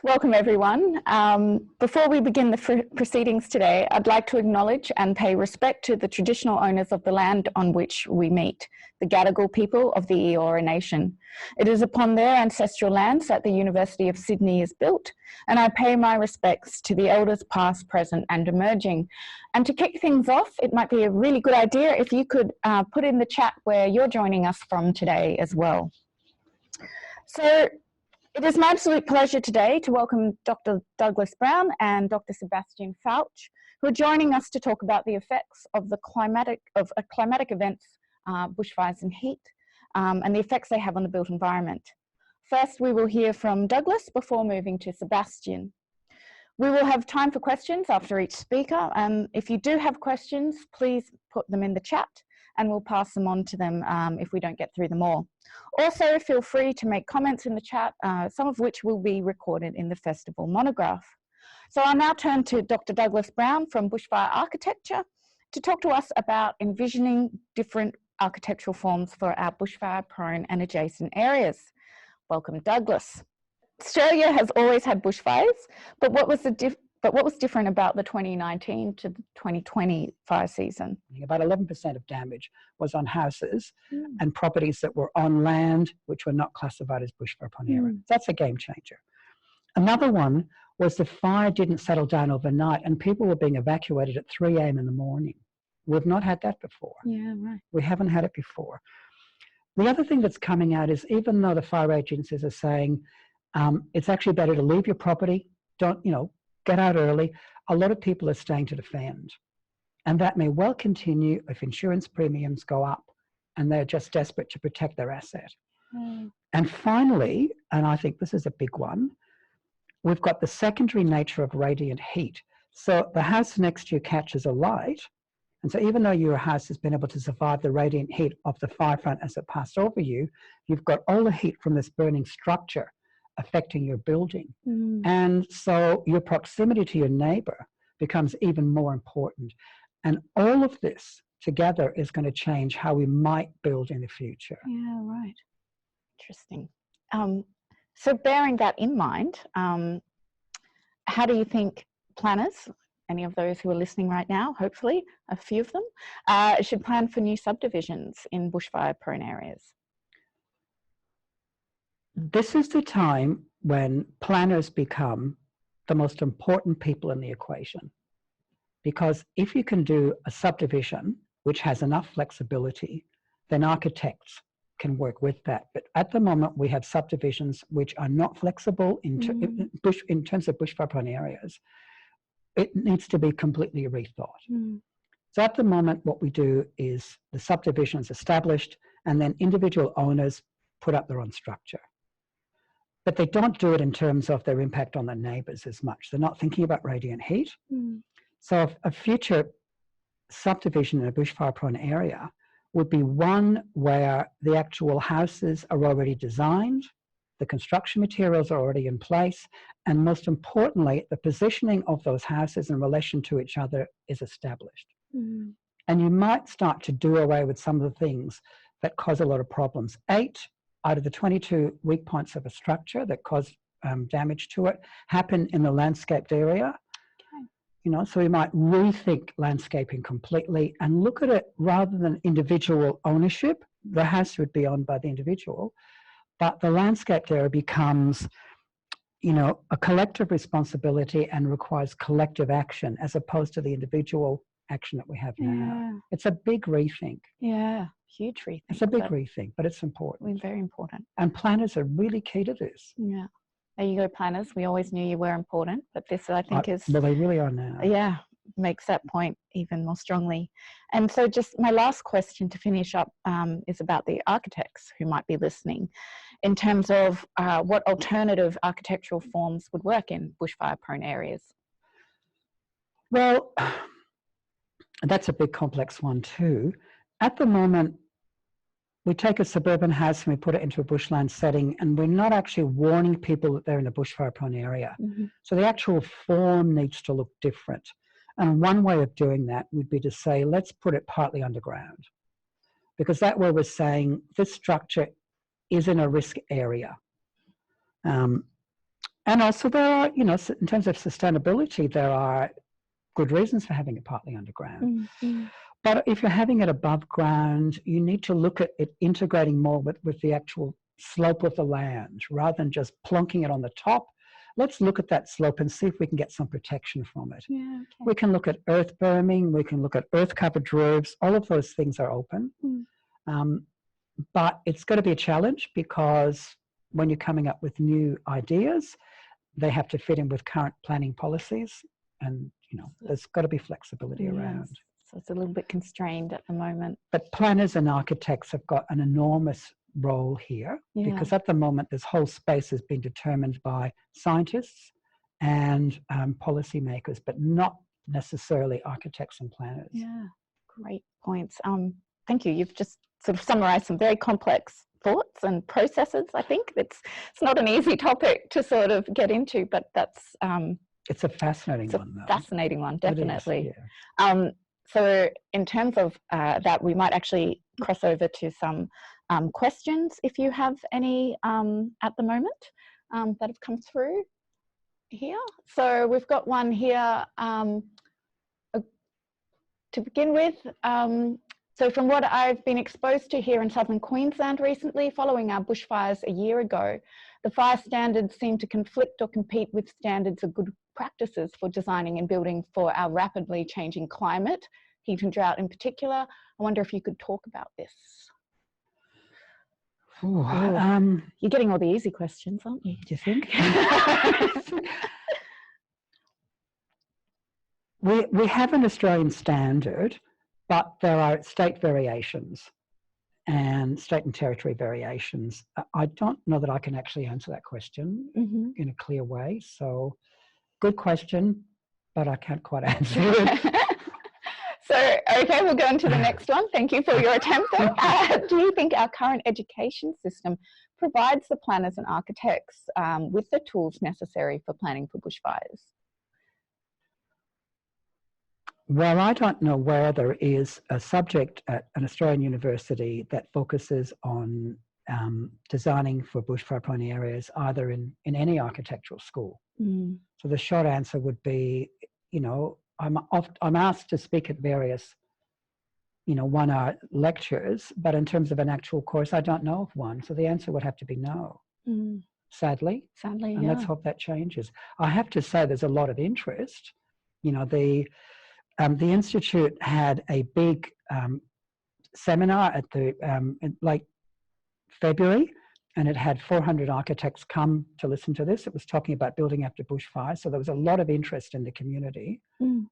Welcome everyone. Before we begin the proceedings today, I'd like to acknowledge and pay respect to the traditional owners of the land on which we meet, the Gadigal people of the Eora Nation. It is upon their ancestral lands that the University of Sydney is built, and I pay my respects to the elders past, present and emerging. And to kick things off, it might be a really good idea if you could put in the chat where you're joining us from today as well. So, it is my absolute pleasure today to welcome Dr. Douglas Brown and Dr. Sebastian Fouch, who are joining us to talk about the effects of climatic events, bushfires and heat, and the effects they have on the built environment. First, we will hear from Douglas before moving to Sebastian. We will have time for questions after each speaker, and if you do have questions, please put them in the chat and we'll pass them on to them if we don't get through them all. Also, feel free to make comments in the chat, some of which will be recorded in the festival monograph. So I'll now turn to Dr. Douglas Brown from Bushfire Architecture to talk to us about envisioning different architectural forms for our bushfire-prone and adjacent areas. Welcome, Douglas. Australia has always had bushfires, but what was different about the 2019 to the 2020 fire season? About 11% of damage was on houses and properties that were on land which were not classified as bushfire-prone area. That's a game changer. Another one was the fire didn't settle down overnight and people were being evacuated at 3 a.m. in the morning. We've not had that before. Yeah, right. We haven't had it before. The other thing that's coming out is even though the fire agencies are saying it's actually better to leave your property, get out early, a lot of people are staying to defend. And that may well continue if insurance premiums go up and they're just desperate to protect their asset. And finally, and I think this is a big one, we've got the secondary nature of radiant heat. So the house next to you catches a light. And so even though your house has been able to survive the radiant heat of the fire front as it passed over you, you've got all the heat from this burning structure affecting your building. And so your proximity to your neighbor becomes even more important. And all of this together is going to change how we might build in the future. Yeah, right. Interesting. So bearing that in mind, how do you think planners, any of those who are listening right now, hopefully a few of them, should plan for new subdivisions in bushfire-prone areas? This is the time when planners become the most important people in the equation. Because if you can do a subdivision which has enough flexibility, then architects can work with that. But at the moment, we have subdivisions which are not flexible in terms of bushfire-prone areas. It needs to be completely rethought. So at the moment, what we do is the subdivision is established and then individual owners put up their own structure. But they don't do it in terms of their impact on the neighbours as much. They're not thinking about radiant heat. So a future subdivision in a bushfire-prone area would be one where the actual houses are already designed, the construction materials are already in place, and most importantly, the positioning of those houses in relation to each other is established. And you might start to do away with some of the things that cause a lot of problems. 8 out of the 22 weak points of a structure that cause damage to it happen in the landscaped area. So we might rethink landscaping completely and look at it rather than individual ownership. The house would be owned by the individual, but the landscaped area becomes, a collective responsibility and requires collective action as opposed to the individual action that we have now. It's a big rethink. Yeah, huge rethink. It's a big rethink, but it's important. Very important. And planners are really key to this. Yeah. There you go, planners. We always knew you were important, but this I think is... Well, they really are now. Yeah, makes that point even more strongly. And so just my last question to finish up is about the architects who might be listening in terms of what alternative architectural forms would work in bushfire-prone areas. Well, that's a big complex one too. At the moment, we take a suburban house and we put it into a bushland setting and we're not actually warning people that they're in a bushfire-prone area. So the actual form needs to look different. And one way of doing that would be to say, let's put it partly underground. Because that way we're saying this structure is in a risk area. And also there are, you know, in terms of sustainability, there are good reasons for having it partly underground. But if you're having it above ground, you need to look at it integrating more with the actual slope of the land rather than just plonking it on the top. Let's look at that slope and see if we can get some protection from it. Yeah, okay. We can look at earth berming, we can look at earth covered roofs, all of those things are open. But it's going to be a challenge because when you're coming up with new ideas, they have to fit in with current planning policies, and you know there's got to be flexibility around. So it's a little bit constrained at the moment. But planners and architects have got an enormous role here because at the moment this whole space has been determined by scientists and policymakers, but not necessarily architects and planners. Yeah, great points. Thank you. You've just sort of summarised some very complex thoughts and processes. I think it's not an easy topic to sort of get into, but that's it's a fascinating one, though. Fascinating one, definitely. It is, yeah. So in terms of that, we might actually cross over to some questions, if you have any at the moment that have come through here. So we've got one here to begin with. So from what I've been exposed to here in southern Queensland recently, following our bushfires a year ago, the fire standards seem to conflict or compete with standards of good practices for designing and building for our rapidly changing climate, heat and drought in particular. I wonder if you could talk about this. You're getting all the easy questions, aren't you? Do you think? We have an Australian standard, but there are state variations and state and territory variations. I don't know that I can actually answer that question in a clear way. So, good question, but I can't quite answer it. So, okay, we'll go on to the next one. Thank you for your attempt though. Do you think our current education system provides the planners and architects with the tools necessary for planning for bushfires? Well, I don't know where there is a subject at an Australian university that focuses on designing for bushfire-prone areas, either in any architectural school. So the short answer would be, you know, I'm asked to speak at various, you know, 1-hour lectures, but in terms of an actual course, I don't know of one. So the answer would have to be no, sadly. Sadly, and let's hope that changes. I have to say there's a lot of interest. You know, the Institute had a big seminar at the in like February, and it had 400 architects come to listen to this. It was talking about building after bushfire, so there was a lot of interest in the community.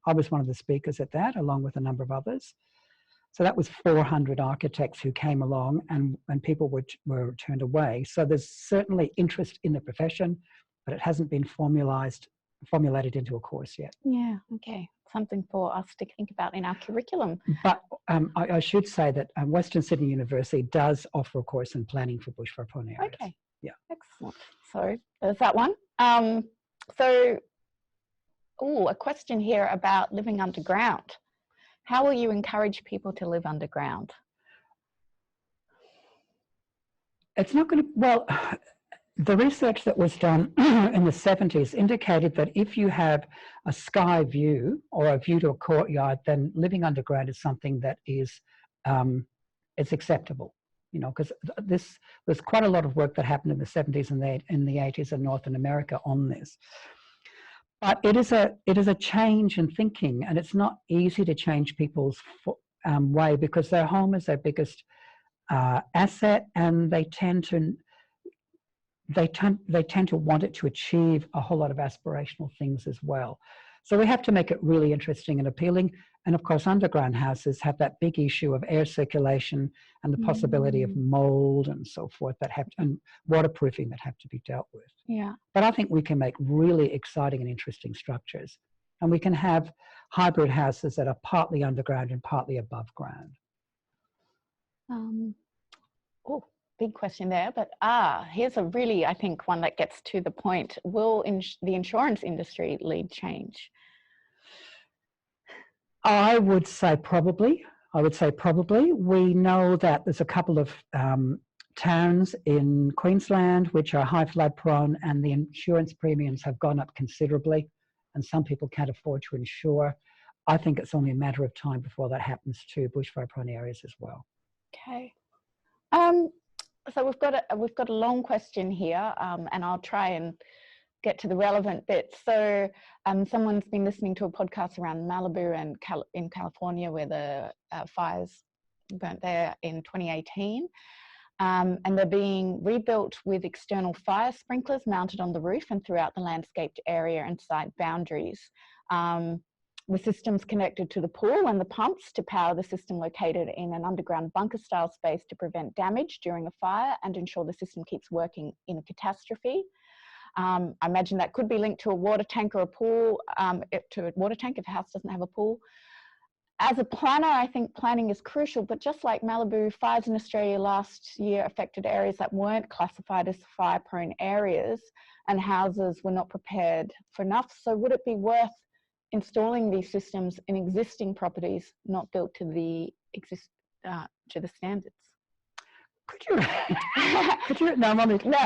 I was one of the speakers at that, along with a number of others. So that was 400 architects who came along, and people were turned away. So there's certainly interest in the profession, but it hasn't been formulated into a course yet. Yeah, okay. Something for us to think about in our curriculum. But I should say that Western Sydney University does offer a course in planning for bushfire-prone areas. Okay. Yeah. Excellent. So there's that one. A question here about living underground. How will you encourage people to live underground? It's not going to, well, the research that was done in the 70s indicated that if you have a sky view or a view to a courtyard, then living underground is something that is acceptable. You know, because there's quite a lot of work that happened in the 70s and in the 80s in Northern America on this. But it is a change in thinking, and it's not easy to change people's way, because their home is their biggest asset, and they tend to want it to achieve a whole lot of aspirational things as well. So we have to make it really interesting and appealing. And of course, underground houses have that big issue of air circulation and the possibility of mold and so forth and waterproofing that have to be dealt with. Yeah. But I think we can make really exciting and interesting structures. And we can have hybrid houses that are partly underground and partly above ground. Big question there, but here's a really, I think, one that gets to the point. Will the insurance industry lead change? I would say probably. We know that there's a couple of towns in Queensland which are high flood prone, and the insurance premiums have gone up considerably, and some people can't afford to insure. I think it's only a matter of time before that happens to bushfire prone areas as well. Okay. So we've got a long question here, and I'll try and get to the relevant bits. So someone's been listening to a podcast around Malibu and in California, where the fires burnt there in 2018. And they're being rebuilt with external fire sprinklers mounted on the roof and throughout the landscaped area and site boundaries. The system's connected to the pool and the pumps to power the system located in an underground bunker style space to prevent damage during a fire and ensure the system keeps working in a catastrophe. I imagine that could be linked to a water tank or a pool, to a water tank if a house doesn't have a pool. As a planner, I think planning is crucial, but just like Malibu, fires in Australia last year affected areas that weren't classified as fire-prone areas, and houses were not prepared for enough. So would it be worth installing these systems in existing properties not built to the standards? Could you, no, I'm only, no,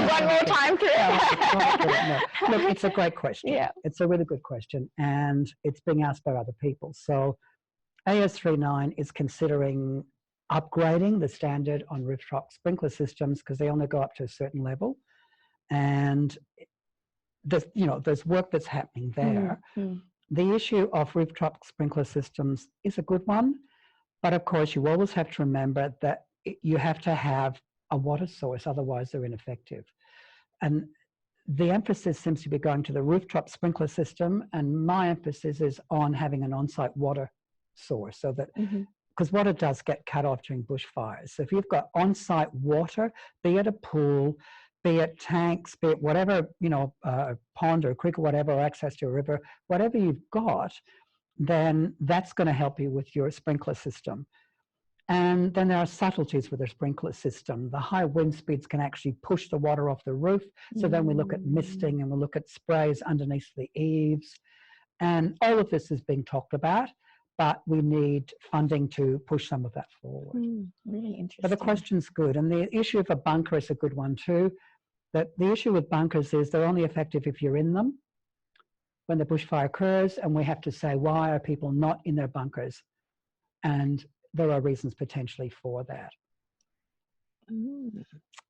one more time through. No. Look, it's a great question. Yeah. It's a really good question, and it's being asked by other people. So AS39 is considering upgrading the standard on rooftop sprinkler systems because they only go up to a certain level. And there's work that's happening there. Mm-hmm. The issue of rooftop sprinkler systems is a good one, but of course you always have to remember that you have to have a water source, otherwise they're ineffective. And the emphasis seems to be going to the rooftop sprinkler system, and my emphasis is on having an on-site water source, so that, because water does get cut off during bushfires. So if you've got on-site water, be it a pool, be it tanks, be it whatever, a pond or a creek or whatever, or access to a river, whatever you've got, then that's going to help you with your sprinkler system. And then there are subtleties with the sprinkler system. The high wind speeds can actually push the water off the roof. So then we look at misting and we look at sprays underneath the eaves. And all of this is being talked about, but we need funding to push some of that forward. Really interesting. But the question's good. And the issue of a bunker is a good one too. That the issue with bunkers is they're only effective if you're in them when the bushfire occurs, and we have to say, why are people not in their bunkers? And there are reasons potentially for that.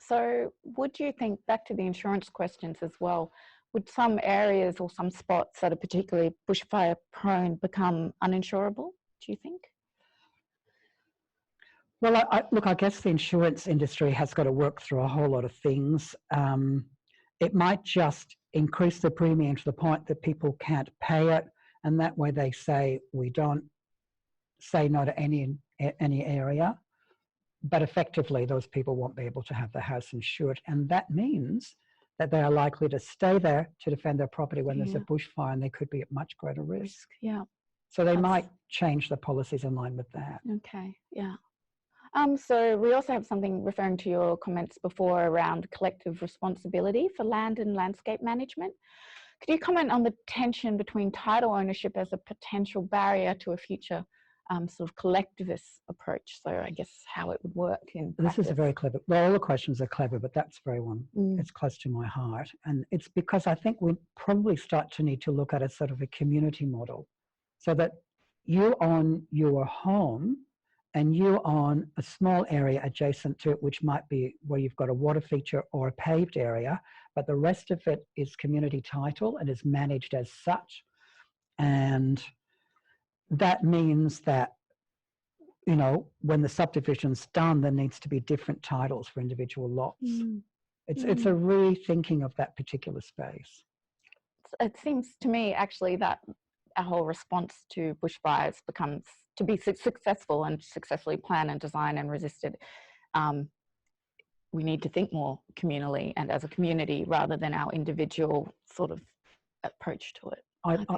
So would you think, back to the insurance questions as well, would some areas or some spots that are particularly bushfire prone become uninsurable, do you think? Well, look, I guess the insurance industry has got to work through a whole lot of things. It might just increase the premium to the point that people can't pay it, and that way they say, we don't say no to any area, but effectively those people won't be able to have their house insured, and that means that they are likely to stay there to defend their property when there's a bushfire, and they could be at much greater risk. Yeah. So they might change the policies in line with that. Okay, yeah. So we also have something referring to your comments before around collective responsibility for land and landscape management. Could you comment on the tension between title ownership as a potential barrier to a future sort of collectivist approach? So I guess how it would work in practice. This is a very clever, well, all the questions are clever, but that's very one. It's close to my heart. And it's because I think we probably start to need to look at a sort of a community model, so that you own your home and you own a small area adjacent to it, which might be where you've got a water feature or a paved area, but the rest of it is community title and is managed as such. And that means that, when the subdivision's done, there needs to be different titles for individual lots. It's a rethinking of that particular space. It seems to me actually that our whole response to bushfires becomes, to be successful and successfully plan and design and resisted, we need to think more communally and as a community rather than our individual sort of approach to it.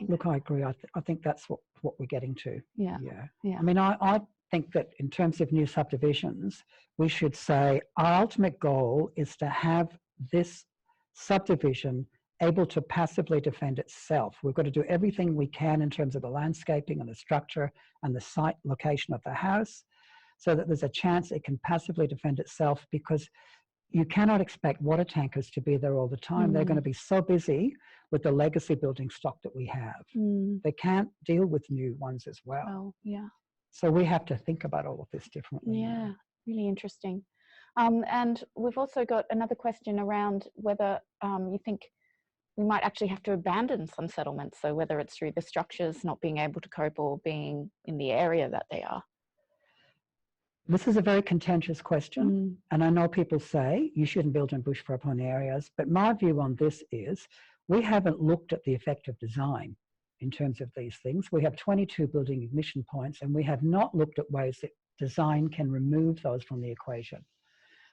Look, I agree. I think that's what we're getting to. Yeah. I mean, I think that in terms of new subdivisions, we should say our ultimate goal is to have this subdivision able to passively defend itself. We've got to do everything we can in terms of the landscaping and the structure and the site location of the house, so that there's a chance it can passively defend itself, because you cannot expect water tankers to be there all the time. They're going to be so busy with the legacy building stock that we have. They can't deal with new ones as well. Oh, yeah. So we have to think about all of this differently. Yeah, really interesting. And we've also got another question around whether you think we might actually have to abandon some settlements. So whether it's through the structures not being able to cope or being in the area that they are. This is a very contentious question. And I know people say you shouldn't build in bushfire prone areas, but my view on this is we haven't looked at the effect of design in terms of these things. We have 22 building ignition points, and we have not looked at ways that design can remove those from the equation.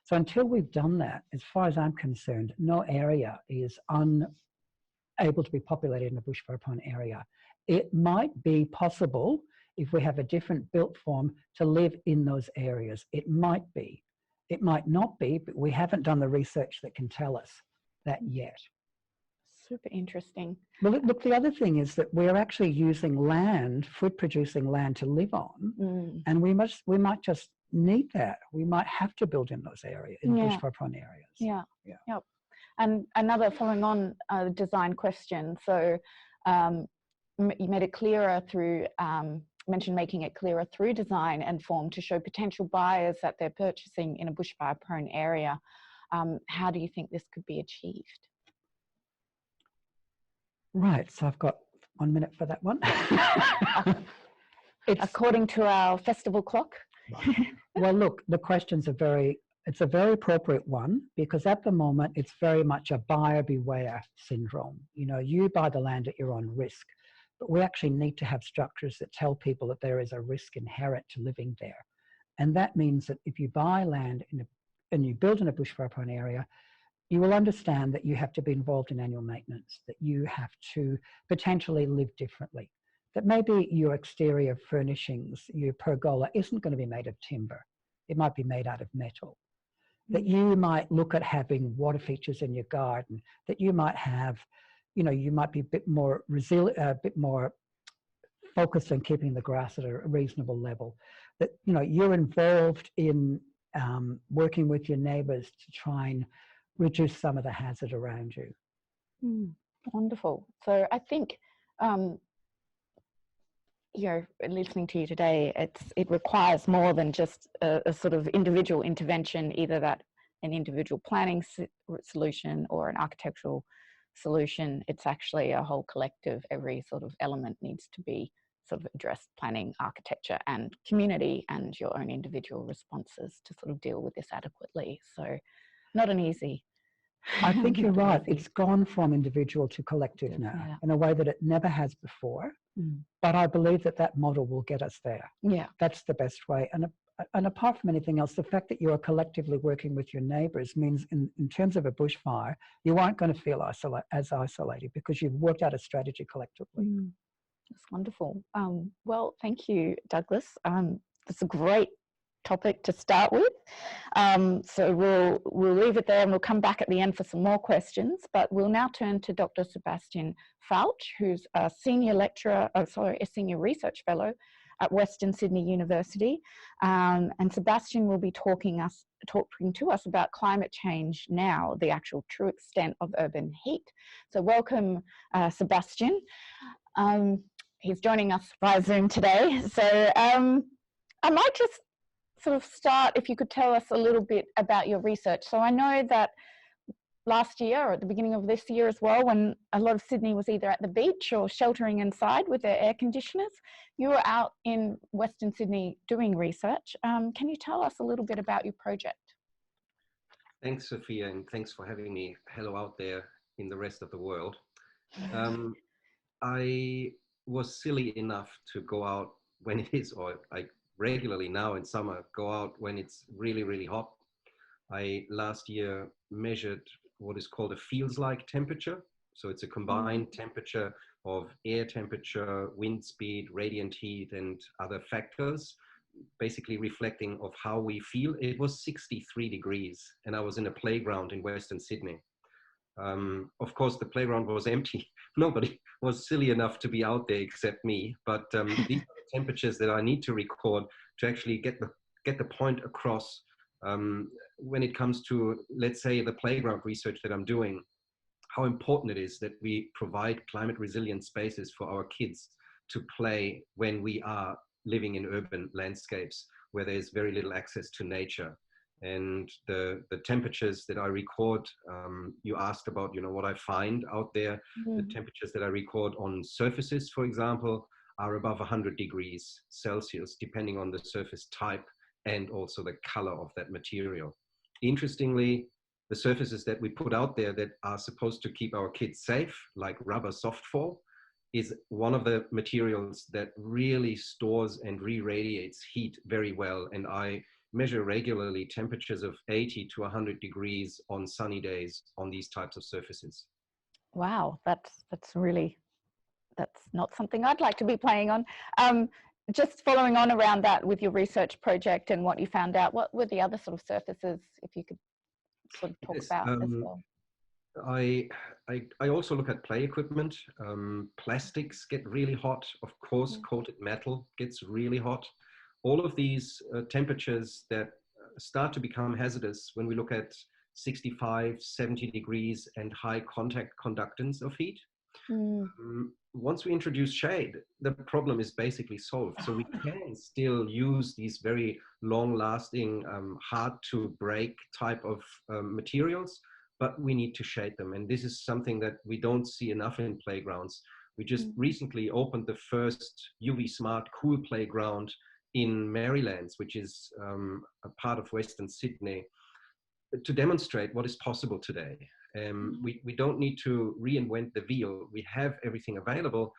So until we've done that, as far as I'm concerned, no area is unable to be populated in a bushfire prone area. It might be possible if we have a different built form to live in those areas. It might be. It might not be, but we haven't done the research that can tell us that yet. Super interesting. Well, look, the other thing is that we're actually using land, food-producing land, to live on, and we might just need that. We might have to build in those areas, in bushfire-prone areas. Yeah. Yep. And another following on design question. So you made it clearer through, mentioned making it clearer through design and form to show potential buyers that they're purchasing in a bushfire-prone area. How do you think this could be achieved? Right, so I've got 1 minute for that one. According to our festival clock. Well, look, the question's it's a very appropriate one, because at the moment it's very much a buyer beware syndrome. You know, you buy the land at your own risk, but we actually need to have structures that tell people that there is a risk inherent to living there. And that means that if you buy land and you build in a bushfire prone area, you will understand that you have to be involved in annual maintenance, that you have to potentially live differently, that maybe your exterior furnishings, your pergola, isn't going to be made of timber. It might be made out of metal. That you might look at having water features in your garden, that you might have, you know, you might be a bit more resilient, a bit more focused on keeping the grass at a reasonable level, that, you know, you're involved in working with your neighbors to try and reduce some of the hazard around you. Wonderful. So I think, you know, listening to you today, it requires more than just a sort of individual intervention, either that an individual planning solution or an architectural solution. It's actually a whole collective. Every sort of element needs to be sort of addressed: planning, architecture, and community, and your own individual responses to sort of deal with this adequately. So not an easy. I think you're right. It's gone from individual to collective now in a way that it never has before. But I believe that that model will get us there. Yeah. That's the best way. And apart from anything else, the fact that you're collectively working with your neighbours means in terms of a bushfire, you aren't going to feel as isolated, because you've worked out a strategy collectively. That's wonderful. Well, thank you, Douglas. It's a great topic to start with. So we'll leave it there, and we'll come back at the end for some more questions, but we'll now turn to Dr. Sebastian Falch, who's a senior lecturer, a senior research fellow at Western Sydney University. And Sebastian will be talking to us about climate change now, the actual true extent of urban heat. So welcome, Sebastian. He's joining us via Zoom today. So I might just sort of start, if you could tell us a little bit about your research. So I know that last year, or at the beginning of this year as well, when a lot of Sydney was either at the beach or sheltering inside with their air conditioners, you were out in Western Sydney doing research. Can you tell us a little bit about your project? Thanks, Sophia, and thanks for having me. Hello out there in the rest of the world. I was silly enough to go out when it is, or I regularly now in summer go out when it's really, really hot. I last year measured what is called a feels-like temperature. So it's a combined temperature of air temperature, wind speed, radiant heat, and other factors, basically reflecting of how we feel. It was 63 degrees, and I was in a playground in Western Sydney. Of course, the playground was empty. Nobody was silly enough to be out there except me. But these are the temperatures that I need to record to actually get the get the point across when it comes to, let's say, the playground research that I'm doing, how important it is that we provide climate resilient spaces for our kids to play when we are living in urban landscapes where there's very little access to nature. And the temperatures that I record, you asked about, you know, what I find out there. The temperatures that I record on surfaces, for example, are above 100 degrees Celsius, depending on the surface type and also the color of that material. Interestingly, the surfaces that we put out there that are supposed to keep our kids safe, like rubber softfall, is one of the materials that really stores and re-radiates heat very well. And I measure regularly temperatures of 80 to 100 degrees on sunny days on these types of surfaces. Wow, that's not something I'd like to be playing on. Just following on around that with your research project and what you found out, what were the other sort of surfaces, if you could sort of talk about as well? I also look at play equipment. Plastics get really hot. Of course, coated metal gets really hot. All of these temperatures that start to become hazardous when we look at 65, 70 degrees and high contact conductance of heat. Once we introduce shade, the problem is basically solved. So we can still use these very long-lasting, hard-to-break type of materials, but we need to shade them. And this is something that we don't see enough in playgrounds. We just recently opened the first UV smart cool playground in Maryland, which is a part of Western Sydney, to demonstrate what is possible today. We don't need to reinvent the wheel. We have everything available,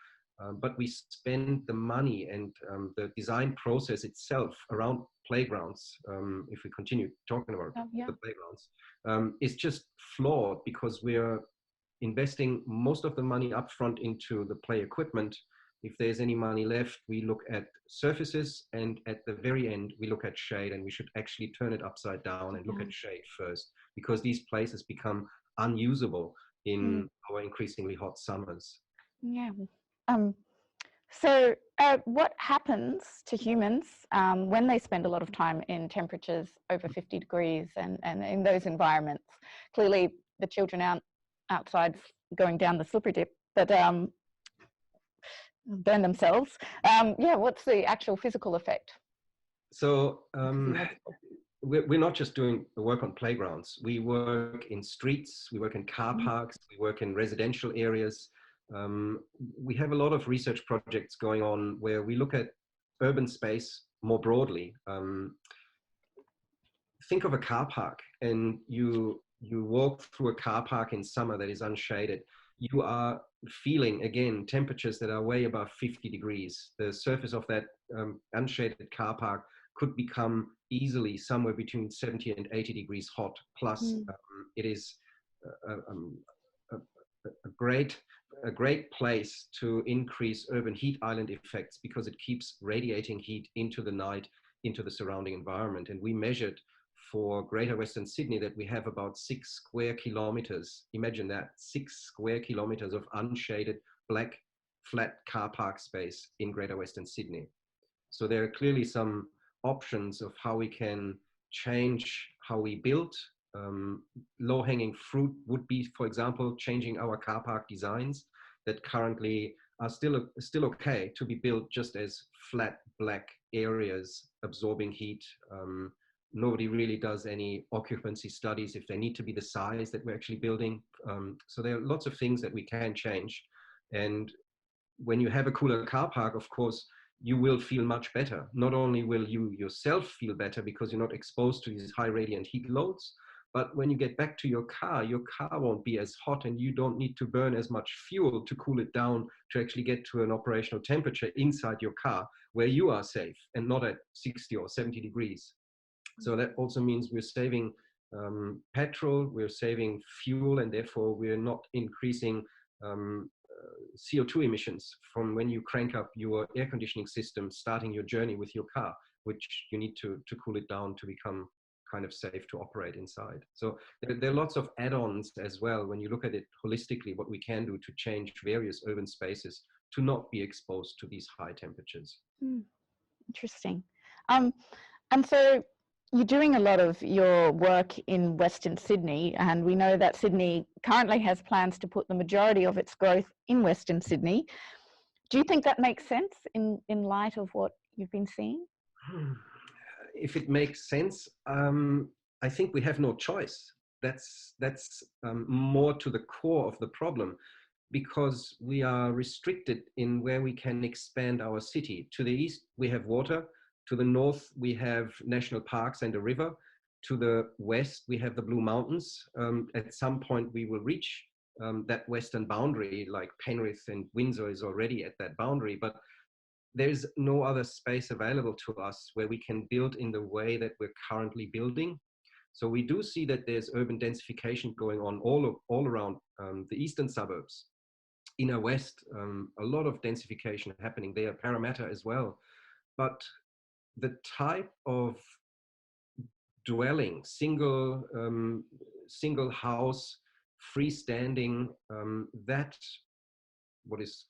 but we spend the money and the design process itself around playgrounds, if we continue talking about the playgrounds, is just flawed because we're investing most of the money upfront into the play equipment. If there's any money left, we look at surfaces, and at the very end, we look at shade, and we should actually turn it upside down and look at shade first, because these places become unusable in our increasingly hot summers. Yeah. So what happens to humans when they spend a lot of time in temperatures over 50 degrees and in those environments? Clearly, the children aren't outside going down the slippery dip, but burn themselves. What's the actual physical effect? So we're not just doing work on playgrounds. We work in streets, we work in car parks, we work in residential areas. We have a lot of research projects going on where we look at urban space more broadly. Think of a car park, and you walk through a car park in summer that is unshaded. You are feeling, again, temperatures that are way above 50 degrees. The surface of that unshaded car park could become easily somewhere between 70 and 80 degrees hot. Plus, it is a great place to increase urban heat island effects because it keeps radiating heat into the night, into the surrounding environment. And we measured for Greater Western Sydney that we have about 6 square kilometers. Imagine that, 6 square kilometers of unshaded black flat car park space in Greater Western Sydney. So there are clearly some options of how we can change how we build. Low-hanging fruit would be, for example, changing our car park designs that currently are still okay to be built just as flat black areas absorbing heat. Nobody really does any occupancy studies if they need to be the size that we're actually building. So there are lots of things that we can change. And when you have a cooler car park, of course, you will feel much better. Not only will you yourself feel better because you're not exposed to these high radiant heat loads, but when you get back to your car won't be as hot, and you don't need to burn as much fuel to cool it down to actually get to an operational temperature inside your car where you are safe and not at 60 or 70 degrees. So that also means we're saving petrol, we're saving fuel, and therefore we're not increasing CO2 emissions from when you crank up your air conditioning system, starting your journey with your car, which you need to cool it down to become kind of safe to operate inside. So there are lots of add-ons as well when you look at it holistically, what we can do to change various urban spaces to not be exposed to these high temperatures. Interesting. And so you're doing a lot of your work in Western Sydney, and we know that Sydney currently has plans to put the majority of its growth in Western Sydney. Do you think that makes sense in light of what you've been seeing? If it makes sense, I think we have no choice. That's more to the core of the problem, because we are restricted in where we can expand our city. To the east, we have water. To the north, we have national parks and a river. To the west, we have the Blue Mountains. At some point, we will reach that western boundary, like Penrith and Windsor is already at that boundary, but there's no other space available to us where we can build in the way that we're currently building. So we do see that there's urban densification going on all around the eastern suburbs. Inner West, a lot of densification happening there, Parramatta as well. But the type of dwelling, single house, freestanding, that what is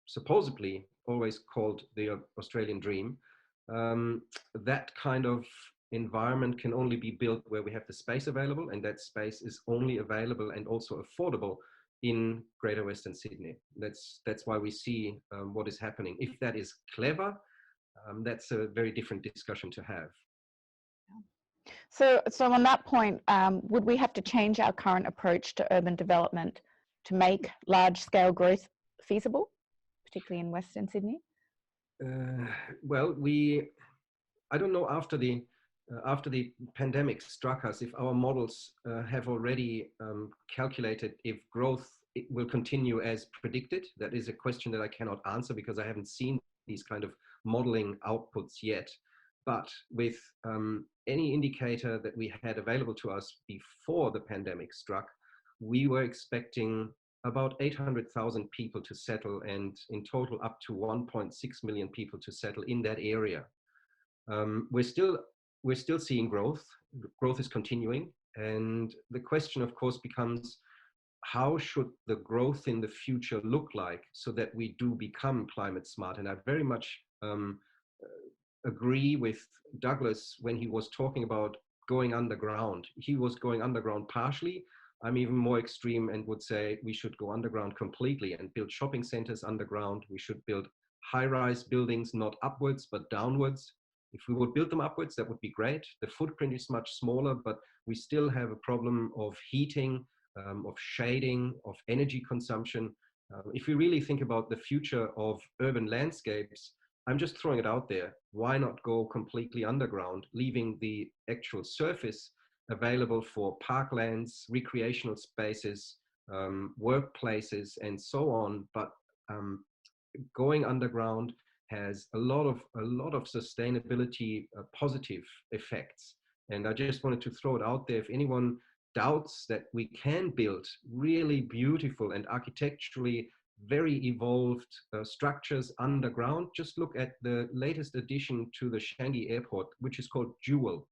supposedly always called the Australian dream, that kind of environment can only be built where we have the space available, and that space is only available and also affordable in Greater Western Sydney. That's why we see what is happening. If that is clever, that's a very different discussion to have. So on that point, would we have to change our current approach to urban development to make large-scale growth feasible, particularly in Western Sydney? Well, I don't know after the pandemic struck us, if our models have already calculated if growth will continue as predicted. That is a question that I cannot answer because I haven't seen these kind of modeling outputs yet. But with any indicator that we had available to us before the pandemic struck, we were expecting about 800,000 people to settle, and in total up to 1.6 million people to settle in that area. We're still seeing growth. Growth is continuing, and the question, of course, becomes how should the growth in the future look like so that we do become climate smart? And I very much agree with Douglas when he was talking about going underground. He was going underground partially. I'm even more extreme and would say we should go underground completely and build shopping centers underground. We should build high-rise buildings, not upwards, but downwards. If we would build them upwards, that would be great. The footprint is much smaller, but we still have a problem of heating, of shading, of energy consumption. If we really think about the future of urban landscapes, I'm just throwing it out there. Why not go completely underground, leaving the actual surface available for parklands, recreational spaces, workplaces, and so on? But going underground has a lot of sustainability positive effects. And I just wanted to throw it out there. If anyone doubts that we can build really beautiful and architecturally very evolved structures underground, just look at the latest addition to the Changi airport, which is called Jewel.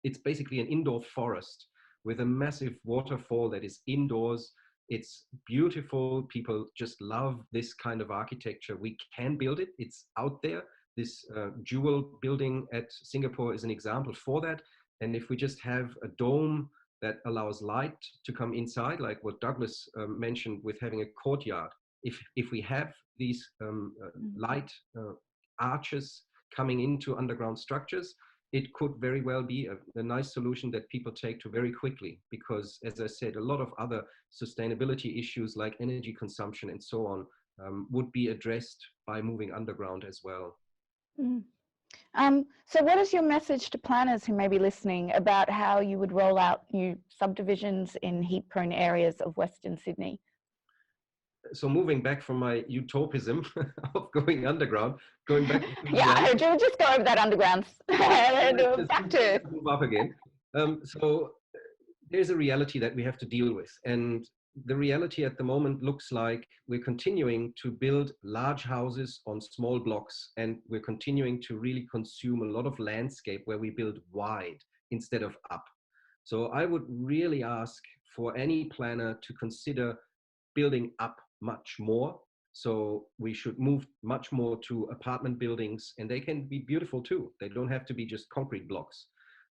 It's basically an indoor forest with a massive waterfall that is indoors. It's beautiful. People just love this kind of architecture. We can build it. It's out there. This Jewel building at Singapore is an example for that. And if we just have a dome that allows light to come inside, like what Douglas mentioned with having a courtyard. If we have these light arches coming into underground structures, it could very well be a nice solution that people take to very quickly, because, as I said, a lot of other sustainability issues like energy consumption and so on would be addressed by moving underground as well. Mm. So what is your message to planners who may be listening about how you would roll out new subdivisions in heat-prone areas of Western Sydney? So moving back from my utopism of going underground, going back. Yeah, I heard you just go over that underground. Back to move up again. So there's a reality that we have to deal with. And the reality at the moment looks like we're continuing to build large houses on small blocks, and we're continuing to really consume a lot of landscape where we build wide instead of up. So I would really ask for any planner to consider building up much more So we should move much more to apartment buildings, and they can be beautiful too. They don't have to be just concrete blocks.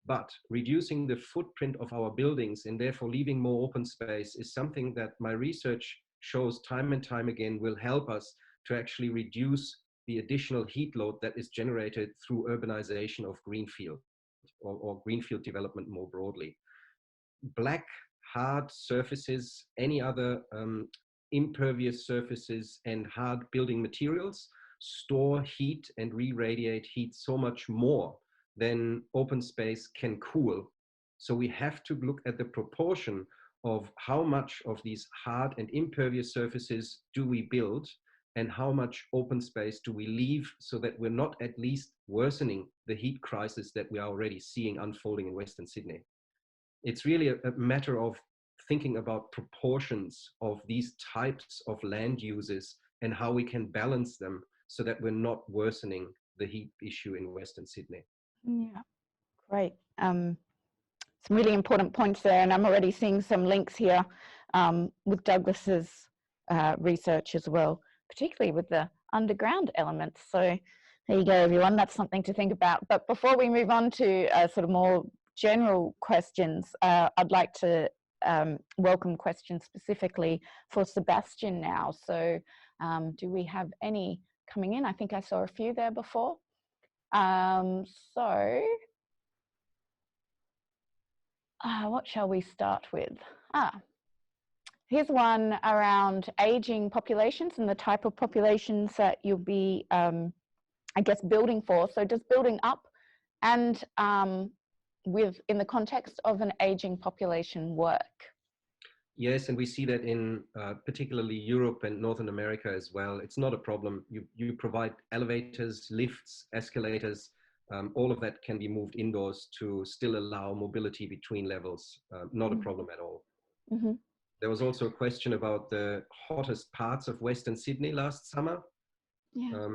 But reducing the footprint of our buildings and therefore leaving more open space is something that my research shows time and time again will help us to actually reduce the additional heat load that is generated through urbanization of greenfield or greenfield development more broadly. Black, hard surfaces, any other impervious surfaces and hard building materials store heat and re-radiate heat so much more than open space can cool. So we have to look at the proportion of how much of these hard and impervious surfaces do we build and how much open space do we leave so that we're not at least worsening the heat crisis that we are already seeing unfolding in Western Sydney. It's really a matter of thinking about proportions of these types of land uses and how we can balance them so that we're not worsening the heat issue in Western Sydney. Yeah, great. Some really important points there, and I'm already seeing some links here with Douglas's research as well, particularly with the underground elements. So there you go, everyone. That's something to think about. But before we move on to sort of more general questions, I'd like to welcome questions specifically for Sebastian now. So do we have any coming in? I think I saw a few there before. What shall we start with? Here's one around aging populations and the type of populations that you'll be, I guess, building for. So does building up and in the context of an aging population work? Yes, and we see that in particularly Europe and Northern America as well. It's not a problem. You provide elevators, lifts, escalators, all of that can be moved indoors to still allow mobility between levels. Not a problem at all. Mm-hmm. There was also a question about the hottest parts of Western Sydney last summer. Yeah.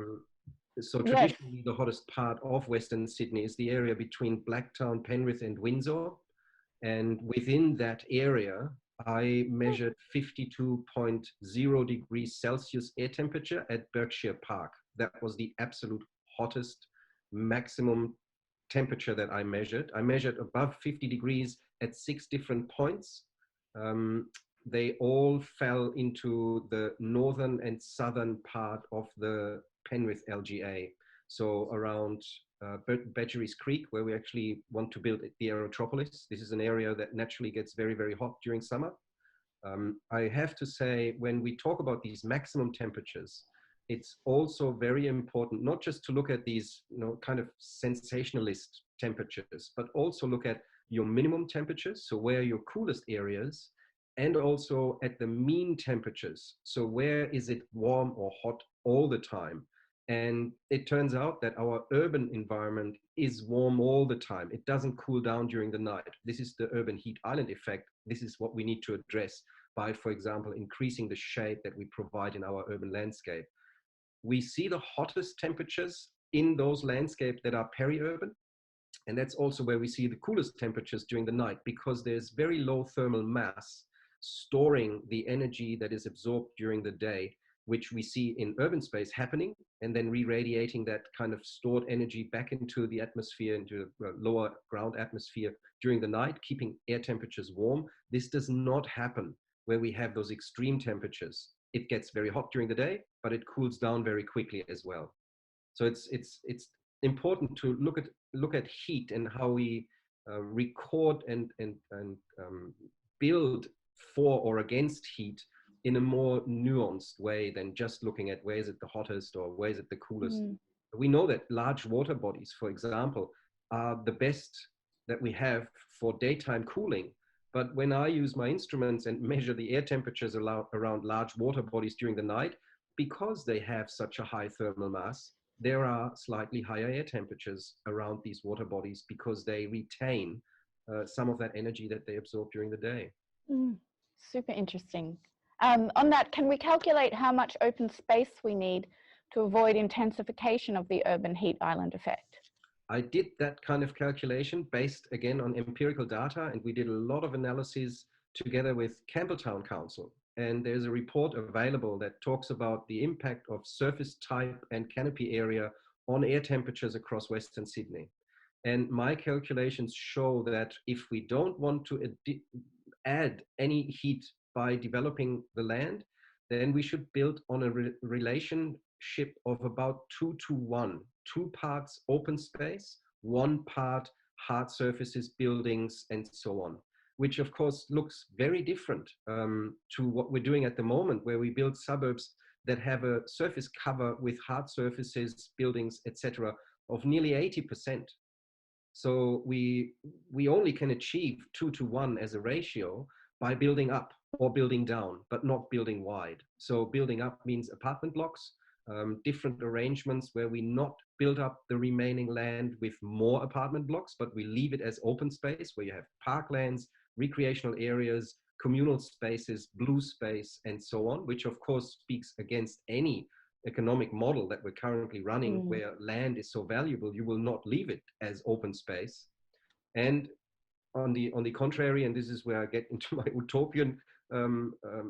So traditionally, the hottest part of Western Sydney is the area between Blacktown, Penrith and Windsor. And within that area, I measured 52.0 degrees Celsius air temperature at Berkshire Park. That was the absolute hottest maximum temperature that I measured. I measured above 50 degrees at 6 different points. They all fell into the northern and southern part of the Penrith LGA. So around Badgerys Creek, where we actually want to build the Aerotropolis. This is an area that naturally gets very, very hot during summer. I have to say, when we talk about these maximum temperatures, it's also very important not just to look at these, kind of sensationalist temperatures, but also look at your minimum temperatures, so where are your coolest areas, and also at the mean temperatures. So where is it warm or hot all the time? And it turns out that our urban environment is warm all the time. It doesn't cool down during the night. This is the urban heat island effect. This is what we need to address by, for example, increasing the shade that we provide in our urban landscape. We see the hottest temperatures in those landscapes that are peri-urban. And that's also where we see the coolest temperatures during the night, because there's very low thermal mass storing the energy that is absorbed during the day, which we see in urban space happening, and then re-radiating that kind of stored energy back into the atmosphere, into the lower ground atmosphere during the night, keeping air temperatures warm. This does not happen where we have those extreme temperatures. It gets very hot during the day, but it cools down very quickly as well. So it's important to look at heat and how we record and build for or against heat in a more nuanced way than just looking at where is it the hottest or where is it the coolest. We know that large water bodies, for example, are the best that we have for daytime cooling. But when I use my instruments and measure the air temperatures around large water bodies during the night, because they have such a high thermal mass, there are slightly higher air temperatures around these water bodies because they retain some of that energy that they absorb during the day. Super interesting. On that, can we calculate how much open space we need to avoid intensification of the urban heat island effect? I did that kind of calculation based again on empirical data, and we did a lot of analysis together with Campbelltown Council. and there's a report available that talks about the impact of surface type and canopy area on air temperatures across Western Sydney. And my calculations show that if we don't want to add any heat by developing the land, then we should build on a relationship of about 2:1, 2 parts open space, 1 part hard surfaces, buildings, and so on, which of course looks very different to what we're doing at the moment, where we build suburbs that have a surface cover with hard surfaces, buildings, etc., of nearly 80%. So we only can achieve 2:1 as a ratio by building up or building down, but not building wide. So building up means apartment blocks, different arrangements where we not build up the remaining land with more apartment blocks, but we leave it as open space where you have parklands, recreational areas, communal spaces, blue space, and so on, which of course speaks against any economic model that we're currently running, where land is so valuable, you will not leave it as open space. And on the contrary, and this is where I get into my utopian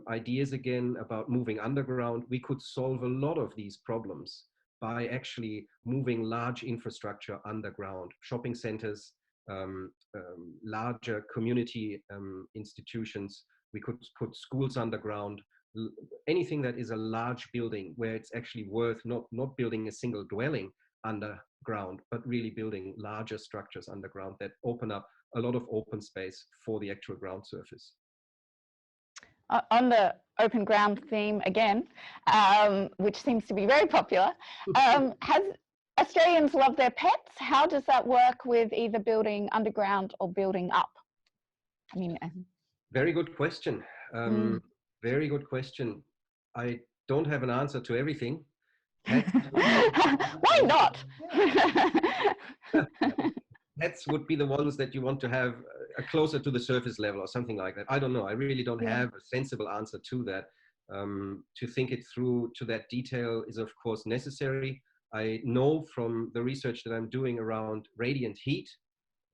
ideas again about moving underground, we could solve a lot of these problems by actually moving large infrastructure underground, shopping centers, larger community institutions. We could put schools underground, anything that is a large building where it's actually worth not building a single dwelling underground, but really building larger structures underground that open up a lot of open space for the actual ground surface. On the open ground theme again, which seems to be very popular, has Australians love their pets? How does that work with either building underground or building up? I mean, very good question. Very good question. I don't have an answer to everything. Why not? Pets would be the ones that you want to have closer to the surface level or something like that. I don't know. I really don't have a sensible answer to that. To think it through to that detail is of course necessary. I know from the research that I'm doing around radiant heat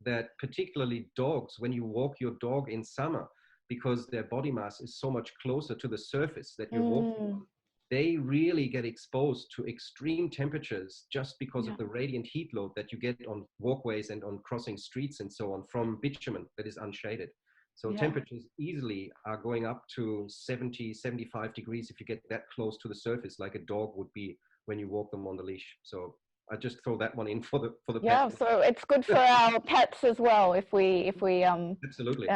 that particularly dogs, when you walk your dog in summer, because their body mass is so much closer to the surface that you're walking on, they really get exposed to extreme temperatures just because of the radiant heat load that you get on walkways and on crossing streets and so on from bitumen that is unshaded. So temperatures easily are going up to 70, 75 degrees if you get that close to the surface, like a dog would be when you walk them on the leash. So I just throw that one in for the pets. So it's good for our pets as well if we absolutely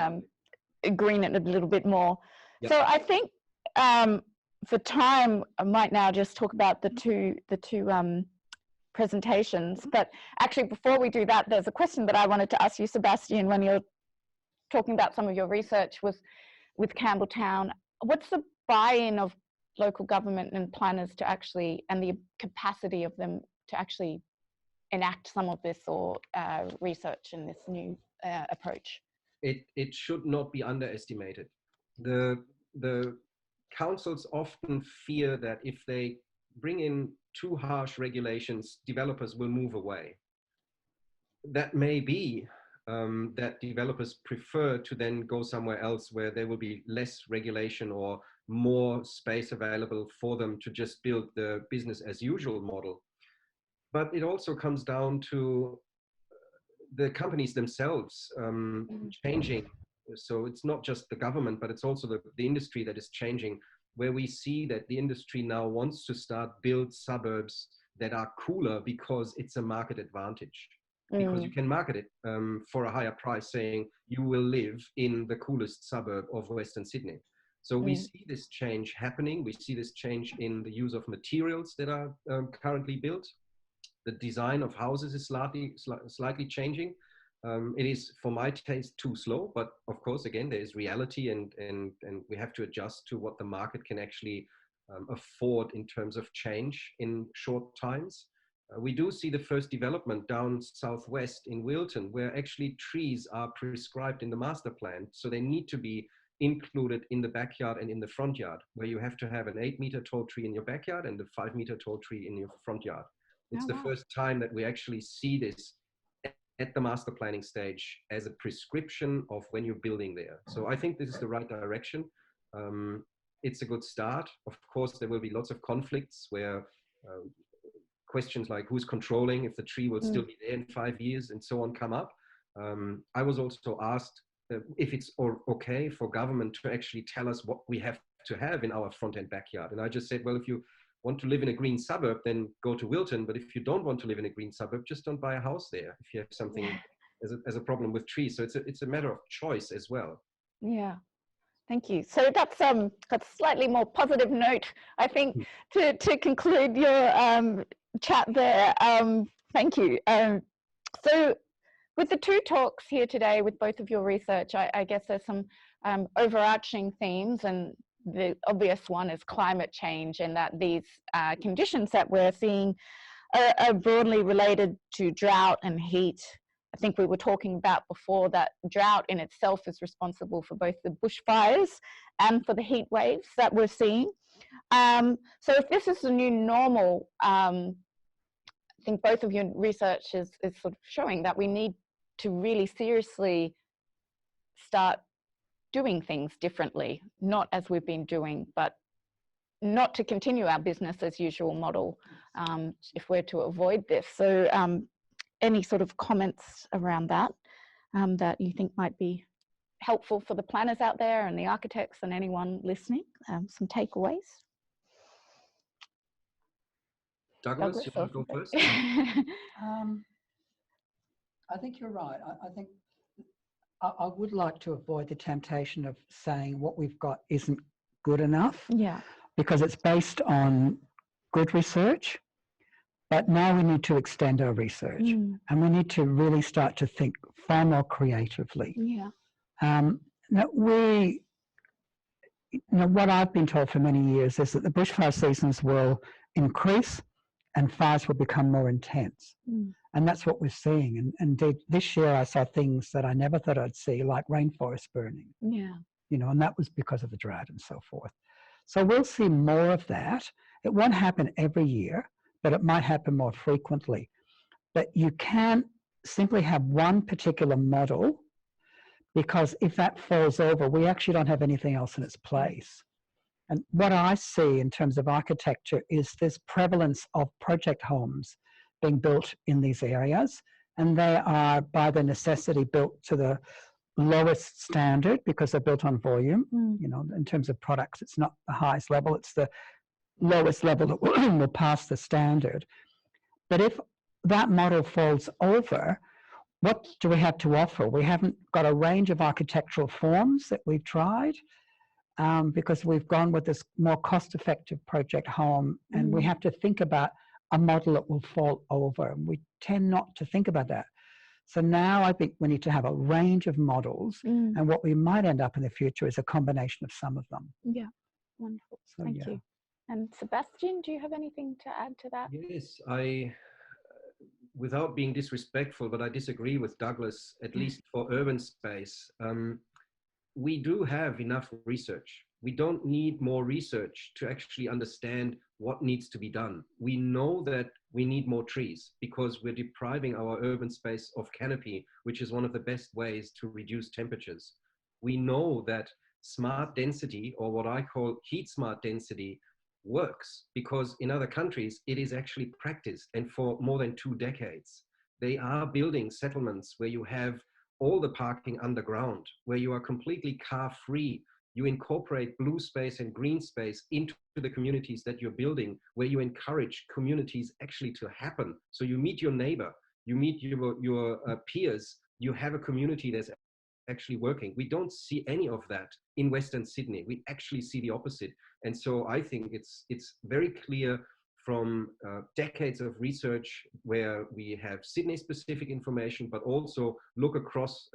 green it a little bit more. So I think for time, I might now just talk about the two presentations. But actually, before we do that, there's a question that I wanted to ask you, Sebastian, when you're talking about some of your research with Campbelltown. What's the buy-in of local government and planners to actually, and the capacity of them to actually enact some of this or research in this new approach? It should not be underestimated. The councils often fear that if they bring in too harsh regulations, developers will move away. That may be that developers prefer to then go somewhere else where there will be less regulation or more space available for them to just build the business as usual model. But it also comes down to the companies themselves changing. So it's not just the government, but it's also the industry that is changing, where we see that the industry now wants to start build suburbs that are cooler because it's a market advantage. Because you can market it for a higher price, saying you will live in the coolest suburb of Western Sydney. So we see this change happening. We see this change in the use of materials that are currently built. The design of houses is slightly changing. It is, for my taste, too slow. But of course, again, there is reality, and we have to adjust to what the market can actually afford in terms of change in short times. We do see the first development down southwest in Wilton, where actually trees are prescribed in the master plan. So they need to be included in the backyard and in the front yard, where you have to have an 8-meter tall tree in your backyard and a 5-meter tall tree in your front yard. It's the first time that we actually see this at the master planning stage as a prescription of when you're building there. So I think this is the right direction. it's a good start. Of course, there will be lots of conflicts where questions like who's controlling, if the tree will still be there in 5 years and so on come up. I was also asked if it's okay for government to actually tell us what we have to have in our front end backyard. And I just said, well, if you want to live in a green suburb, then go to Wilton. But if you don't want to live in a green suburb, just don't buy a house there if you have something as a problem with trees. So it's a matter of choice as well. Yeah. Thank you. So that's a slightly more positive note, I think, to conclude your chat there. Thank you. So with the two talks here today, with both of your research, I guess there's some overarching themes, and the obvious one is climate change, and that these conditions that we're seeing are broadly related to drought and heat. I think we were talking about before that drought in itself is responsible for both the bushfires and for the heat waves that we're seeing. So if this is the new normal, I think both of your research is sort of showing that we need to really seriously start doing things differently, not as we've been doing, but not to continue our business as usual model if we're to avoid this. So any sort of comments around that that you think might be helpful for the planners out there and the architects and anyone listening, some takeaways? Douglas, you want to go first? I think you're right. I think I would like to avoid the temptation of saying what we've got isn't good enough. Yeah. Because it's based on good research, but now we need to extend our research and we need to really start to think far more creatively. Yeah. Now what I've been told for many years is that the bushfire seasons will increase and fires will become more intense. And that's what we're seeing. And indeed, this year I saw things that I never thought I'd see, like rainforest burning. Yeah. And that was because of the drought and so forth. So we'll see more of that. It won't happen every year, but it might happen more frequently. But you can't simply have one particular model, because if that falls over, we actually don't have anything else in its place. And what I see in terms of architecture is this prevalence of project homes being built in these areas, and they are by the necessity built to the lowest standard because they're built on volume. In terms of products, it's not the highest level, it's the lowest level that will pass the standard. But if that model falls over, what do we have to offer? We haven't got a range of architectural forms that we've tried because we've gone with this more cost-effective project home, and we have to think about a model that will fall over. And we tend not to think about that. So now I think we need to have a range of models, and what we might end up in the future is a combination of some of them. Yeah, wonderful. So, Thank you. And Sebastian, do you have anything to add to that? Yes, without being disrespectful, but I disagree with Douglas, at least for urban space. We do have enough research. We don't need more research to actually understand what needs to be done. We know that we need more trees because we're depriving our urban space of canopy, which is one of the best ways to reduce temperatures. We know that smart density, or what I call heat smart density, works because in other countries it is actually practiced, and for more than 2 decades. They are building settlements where you have all the parking underground, where you are completely car free. You incorporate blue space and green space into the communities that you're building, where you encourage communities actually to happen. So you meet your neighbor, you meet your peers, you have a community that's actually working. We don't see any of that in Western Sydney. We actually see the opposite. And so I think it's very clear from decades of research where we have Sydney specific information, but also look across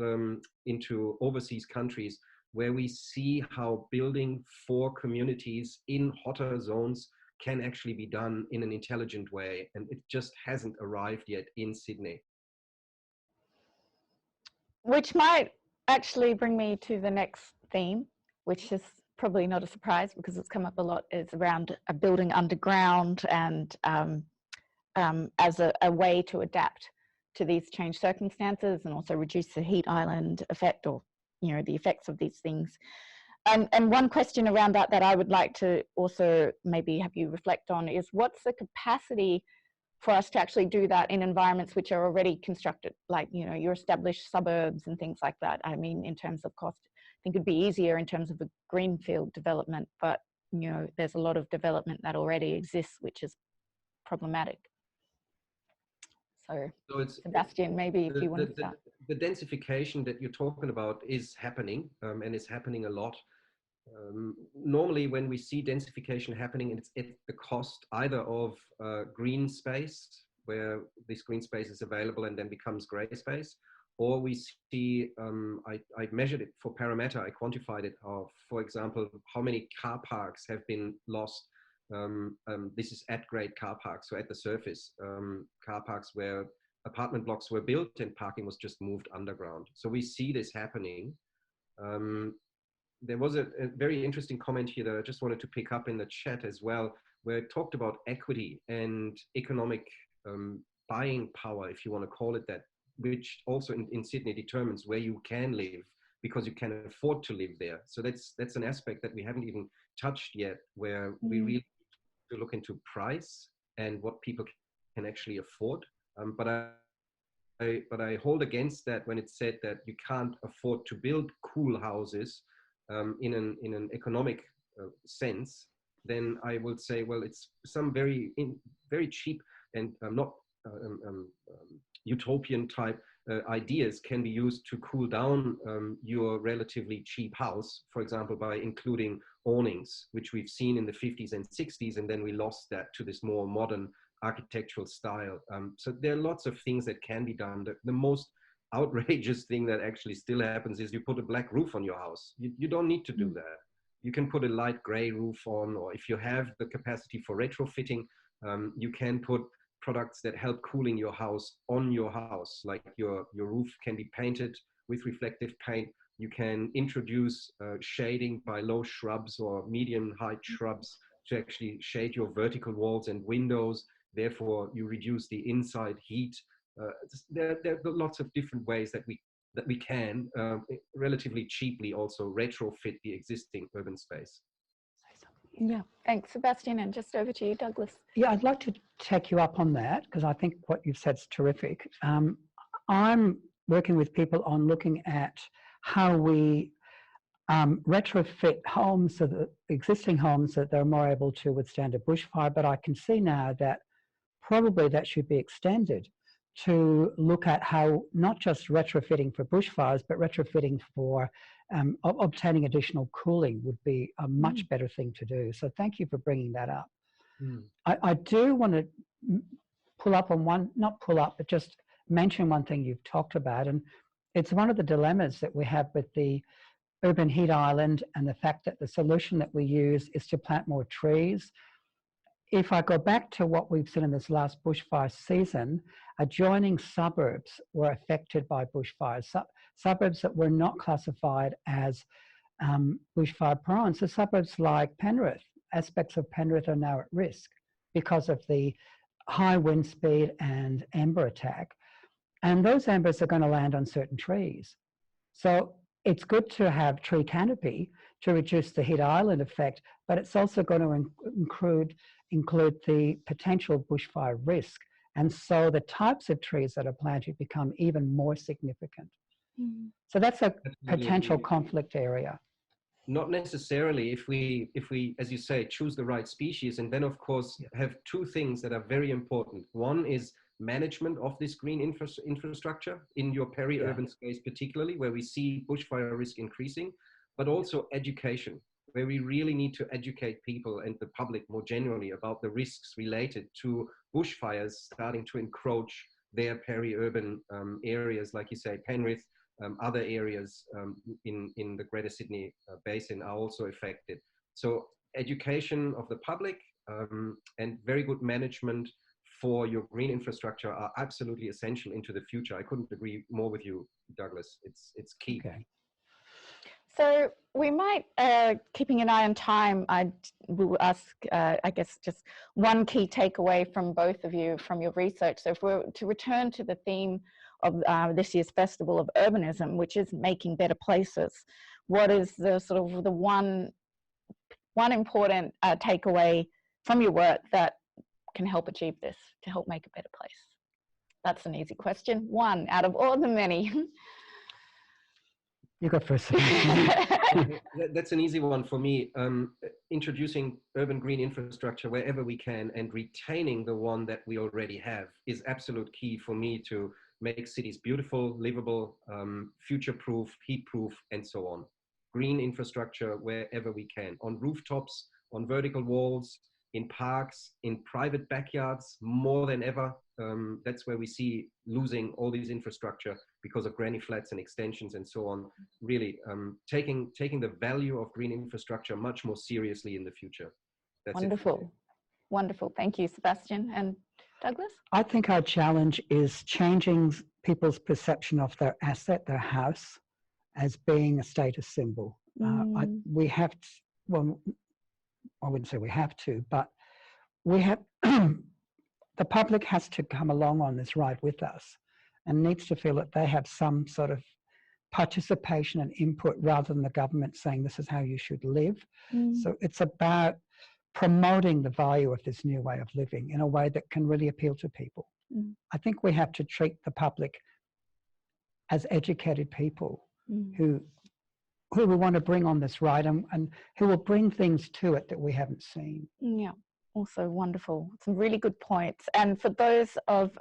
into overseas countries where we see how building for communities in hotter zones can actually be done in an intelligent way. And it just hasn't arrived yet in Sydney. Which might actually bring me to the next theme, which is probably not a surprise because it's come up a lot, is around a building underground and as a way to adapt to these changed circumstances and also reduce the heat island effect, or the effects of these things. And one question around that I would like to also maybe have you reflect on is, what's the capacity for us to actually do that in environments which are already constructed, like, you know, your established suburbs and things like that? I mean, in terms of cost, I think it'd be easier in terms of a greenfield development, but, you know, there's a lot of development that already exists, which is problematic. So Sebastian, maybe if you want to start. The densification that you're talking about is happening, and it's happening a lot. Normally when we see densification happening, it's at the cost either of green space, where this green space is available and then becomes gray space, or we see, I measured it for Parameter, I quantified it of, for example, how many car parks have been lost. This is at grade car parks, so at the surface, car parks where apartment blocks were built and parking was just moved underground. So we see this happening. There was a very interesting comment here that I just wanted to pick up in the chat as well, where it talked about equity and economic buying power, if you want to call it that, which also in Sydney determines where you can live because you can afford to live there. So that's an aspect that we haven't even touched yet, where we really need to look into price and what people can actually afford. But I hold against that when it's said that you can't afford to build cool houses in an economic sense. Then I would say, well, it's some very cheap and not utopian type ideas can be used to cool down your relatively cheap house, for example, by including awnings, which we've seen in the 50s and 60s, and then we lost that to this more modern architectural style. So there are lots of things that can be done. The most outrageous thing that actually still happens is you put a black roof on your house. You don't need to do that. You can put a light gray roof on, or if you have the capacity for retrofitting, you can put products that help cooling your house on your house, like your roof can be painted with reflective paint. You can introduce shading by low shrubs or medium height shrubs to actually shade your vertical walls and windows. Therefore, you reduce the inside heat. There are lots of different ways that we can relatively cheaply also retrofit the existing urban space. Yeah, thanks, Sebastian, and just over to you, Douglas. Yeah, I'd like to take you up on that, because I think what you've said is terrific. I'm working with people on looking at how we retrofit homes, so the existing homes, that they're more able to withstand a bushfire, but I can see now that probably that should be extended to look at how not just retrofitting for bushfires, but retrofitting for obtaining additional cooling would be a much better thing to do. So thank you for bringing that up. I do want to pull up on one, not pull up, but just mention one thing you've talked about. And it's one of the dilemmas that we have with the urban heat island and the fact that the solution that we use is to plant more trees. If I go back to what we've seen in this last bushfire season, adjoining suburbs were affected by bushfires, suburbs that were not classified as bushfire prone. So suburbs like Penrith, aspects of Penrith are now at risk because of the high wind speed and ember attack. And those embers are going to land on certain trees. So it's good to have tree canopy to reduce the heat island effect, but it's also going to include the potential bushfire risk. And so the types of trees that are planted become even more significant. So that's a potential conflict area. Not necessarily if we, as you say, choose the right species, and then of course have two things that are very important. One is management of this green infrastructure in your peri-urban space, particularly where we see bushfire risk increasing, but also education, where we really need to educate people and the public more generally about the risks related to bushfires starting to encroach their peri-urban areas, like you say, Penrith, other areas in the Greater Sydney Basin are also affected. So education of the public and very good management for your green infrastructure are absolutely essential into the future. I couldn't agree more with you, Douglas. It's key. Okay. So we might, keeping an eye on time, I will ask, I guess, just one key takeaway from both of you from your research. So if we're to return to the theme of this year's Festival of Urbanism, which is making better places, what is the sort of the one important takeaway from your work that can help achieve this, to help make a better place? That's an easy question. One out of all the many. You go first. That's an easy one for me. Introducing urban green infrastructure wherever we can and retaining the one that we already have is absolute key for me to make cities beautiful, livable, future-proof, heat-proof, and so on. Green infrastructure wherever we can, on rooftops, on vertical walls, in parks, in private backyards, more than ever. That's where we see losing all these infrastructure because of granny flats and extensions and so on. Really taking the value of green infrastructure much more seriously in the future. That's wonderful. Wonderful. Thank you, Sebastian. And Douglas? I think our challenge is changing people's perception of their asset, their house, as being a status symbol. We have to, well, I wouldn't say we have to, but we have, the public has to come along on this ride with us and needs to feel that they have some sort of participation and input rather than the government saying this is how you should live. So it's about promoting the value of this new way of living in a way that can really appeal to people. I think we have to treat the public as educated people who we want to bring on this ride and who will bring things to it that we haven't seen. Yeah, also wonderful. Some really good points. And for those of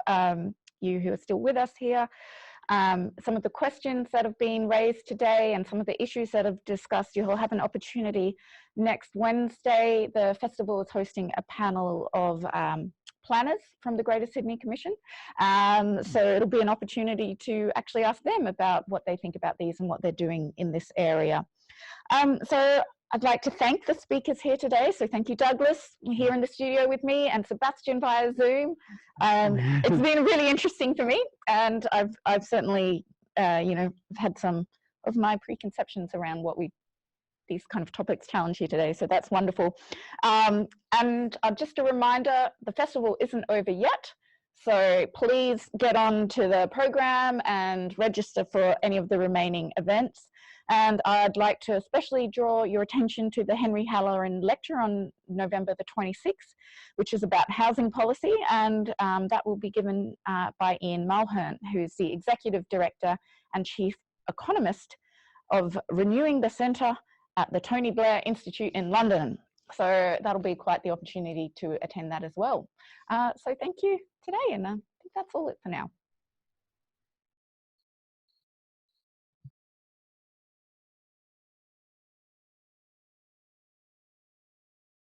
you who are still with us here, some of the questions that have been raised today and some of the issues that have discussed, you'll have an opportunity next Wednesday. The festival is hosting a panel of planners from the Greater Sydney Commission. So it'll be an opportunity to actually ask them about what they think about these and what they're doing in this area. So I'd like to thank the speakers here today. So thank you, Douglas, here in the studio with me, and Sebastian via Zoom. It's been really interesting for me, and I've certainly, you know, had some of my preconceptions around what these kind of topics challenge here today. So that's wonderful. And just a reminder, the festival isn't over yet. So please get on to the program and register for any of the remaining events. And I'd like to especially draw your attention to the Henry Halloran lecture on November the 26th, which is about housing policy. And that will be given by Ian Mulhern, who's the Executive Director and Chief Economist of Renewing the Centre at the Tony Blair Institute in London. So that'll be quite the opportunity to attend that as well. So thank you today, and I think that's all it for now.